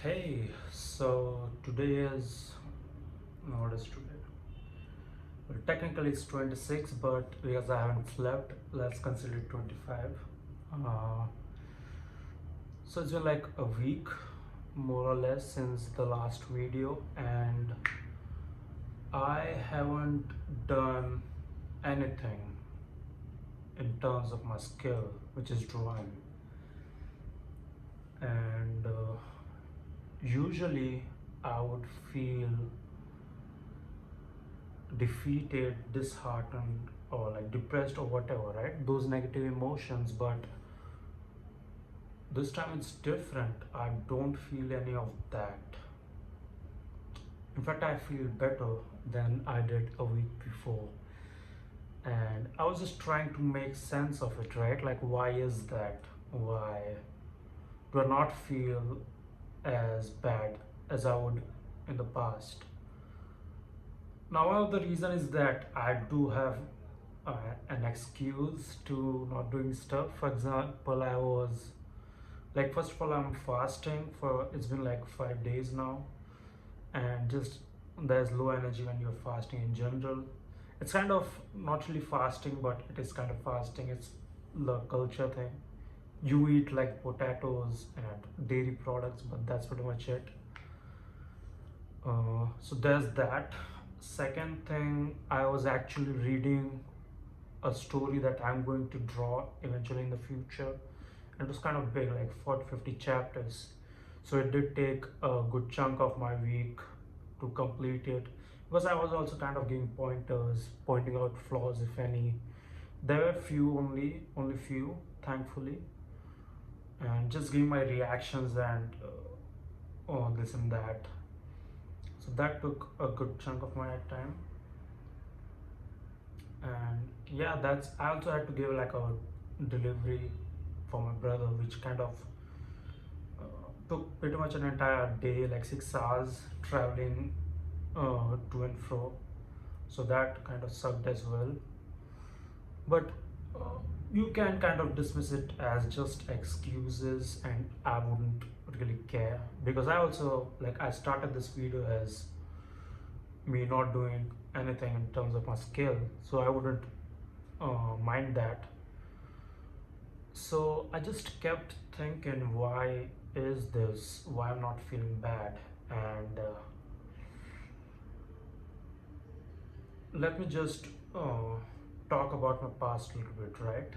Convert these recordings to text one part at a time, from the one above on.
Hey, so today is what is today? Well, technically it's 26, but because I haven't slept, let's consider it 25. Uh, so it's been like a week, more or less, since the last video, and I haven't done anything in terms of my skill, which is drawing. And usually I would feel defeated, disheartened, or like depressed or whatever, right? Those negative emotions, but this time it's different. I don't feel any of that. In fact, I feel better than I did a week before. And I was just trying to make sense of it, right? Like, why is that? Why do I not feel as bad as I would in the past? Now, one of the reason is that I do have an excuse to not doing stuff. For example, I was like, first of all, I'm fasting for it's been like 5 days now, and just there's low energy when you're fasting in general. It's kind of not really fasting, but it is kind of fasting. It's the culture thing. You eat like potatoes and dairy products, but that's pretty much it. So there's that. Second thing, I was actually reading a story that I'm going to draw eventually in the future. And it was kind of big, like 40, 50 chapters. So it did take a good chunk of my week to complete it, because I was also kind of giving pointers, pointing out flaws if any. There were few, only few, thankfully, and just giving my reactions and oh, this and that. So that took a good chunk of my time. And yeah, that's I also had to give like a delivery for my brother, which kind of took pretty much an entire day, like 6 hours traveling to and fro. So that kind of sucked as well. But uh, you can kind of dismiss it as just excuses, and I wouldn't really care, because I also, like, I started this video as me not doing anything in terms of my skill, so I wouldn't mind that. So I just kept thinking, why is this? Why I'm not feeling bad? And let me just talk about my past a little bit, right?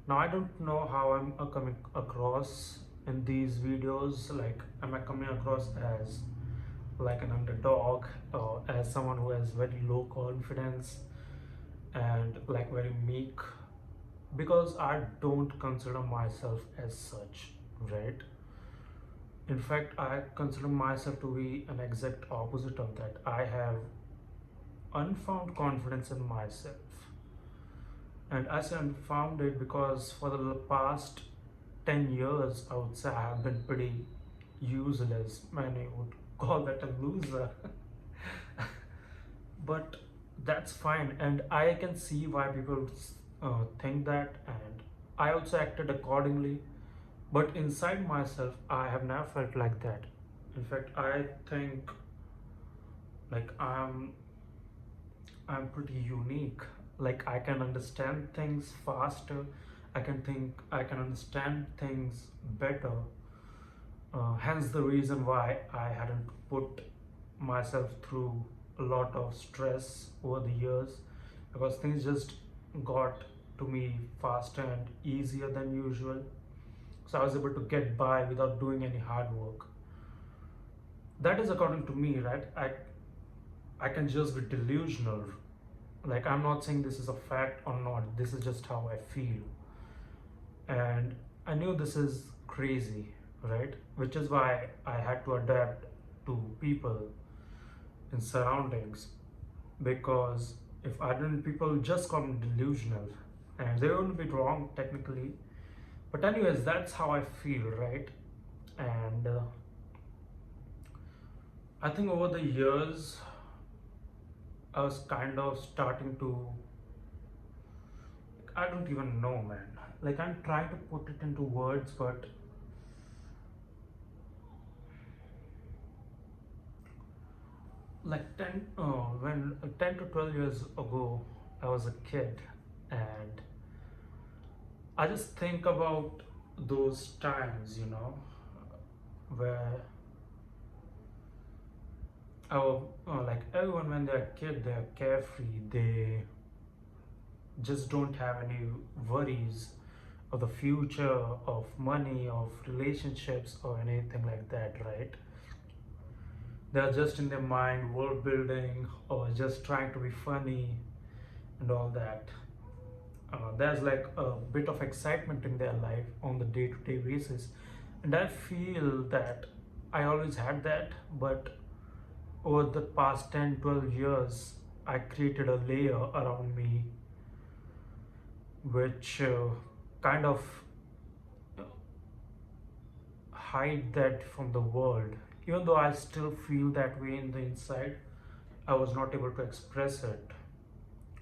Now I don't know how I'm coming across in these videos. Like, am I coming across as like an underdog, or as someone who has very low confidence and like very meek? Because I don't consider myself as such, right? In fact, I consider myself to be an exact opposite of that. I have unfound confidence in myself. And I say unfound it because for the past 10 years, I would say I have been pretty useless. Many would call that a loser. But that's fine. And I can see why people think that. And I also acted accordingly. But inside myself, I have never felt like that. In fact, I think like I'm pretty unique. Like, I can understand things faster. I can understand things better. Hence the reason why I hadn't put myself through a lot of stress over the years, because things just got to me faster and easier than usual. So I was able to get by without doing any hard work. That is according to me, right? I can just be delusional. Like, I'm not saying this is a fact or not. This is just how I feel. And I knew this is crazy, right? Which is why I had to adapt to people in surroundings. Because if I didn't, people just call me delusional. And they wouldn't be wrong technically. But anyways, that's how I feel, right? And I think over the years, I was kind of starting to, I don't even know, man. Like, I'm trying to put it into words, but like 10 when 10 to 12 years ago I was a kid, and I just think about those times, where like everyone when they're a kid they're carefree, they just don't have any worries of the future, of money, of relationships, or anything like that, right? They're just in their mind world building or just trying to be funny and all that. There's like a bit of excitement in their life on the day-to-day basis, and I feel that I always had that, but over the past 10, 12 years I created a layer around me which kind of hide that from the world. Even though I still feel that way in the inside, I was not able to express it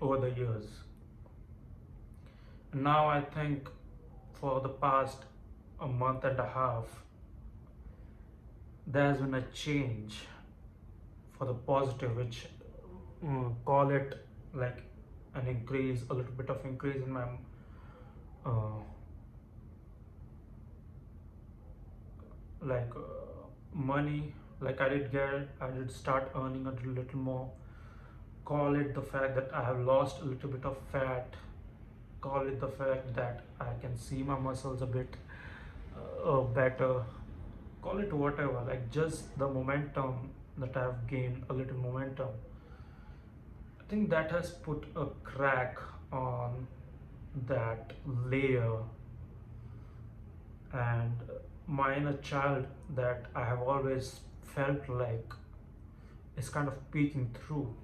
over the years. Now I think for the past a month and a half, there has been a change for the positive, which call it like an increase, a little bit of increase in my uh, like money. Like I did start earning a little more. Call it the fact that I have lost a little bit of fat. Call it the fact that I can see my muscles a bit better. Call it whatever, like just the momentum that I have gained, a little momentum. I think that has put a crack on that layer, and my inner child that I have always felt like is kind of peeking through.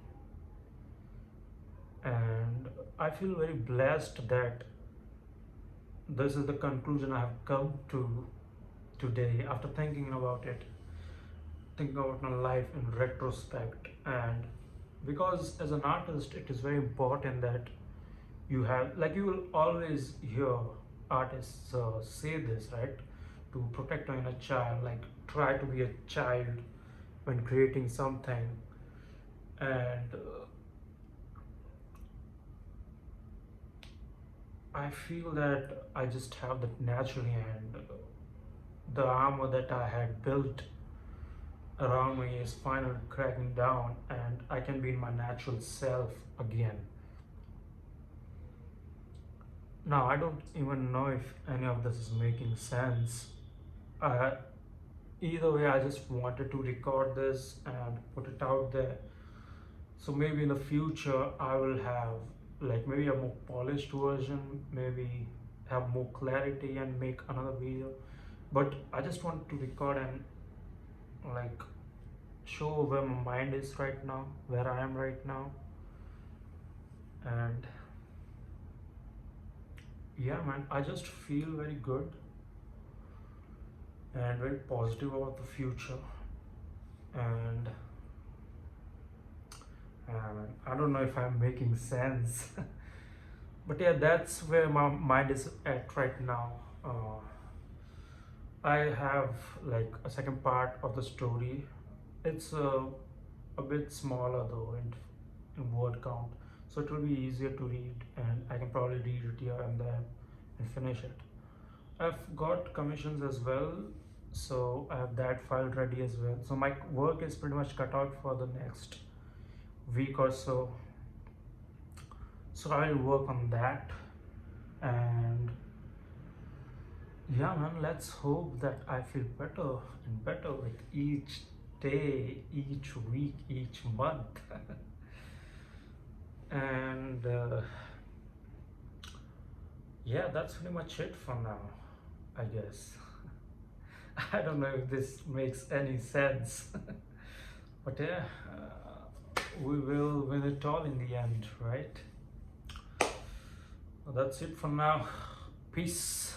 And I feel very blessed that this is the conclusion I have come to today after thinking about it, thinking about my life in retrospect. And because as an artist, it is very important that you have, like, you will always hear artists say this, right? To protect your inner child, like, try to be a child when creating something. And I feel that I just have that naturally, and the armor that I had built around me is finally cracking down, and I can be in my natural self again. Now, I don't even know if any of this is making sense. Uh, Either way, I just wanted to record this and put it out there. So maybe in the future, I will have like maybe a more polished version, maybe have more clarity and make another video. But I just want to record and like show where my mind is right now, where I am right now. And yeah, man, I just feel very good and very positive about the future. And I don't know if I'm making sense, but yeah, that's where my mind is at right now. I have like a second part of the story. It's a bit smaller though in word count, so it will be easier to read, and I can probably read it here and there and finish it. I've got commissions as well, so I have that file ready as well. So my work is pretty much cut out for the next week or so. So I'll work on that, and yeah, man, let's hope that I feel better and better with each day, each week, each month. And yeah, that's pretty much it for now, I guess. I don't know if this makes any sense, but yeah, we will win it all in the end, right? Well, that's it for now. Peace.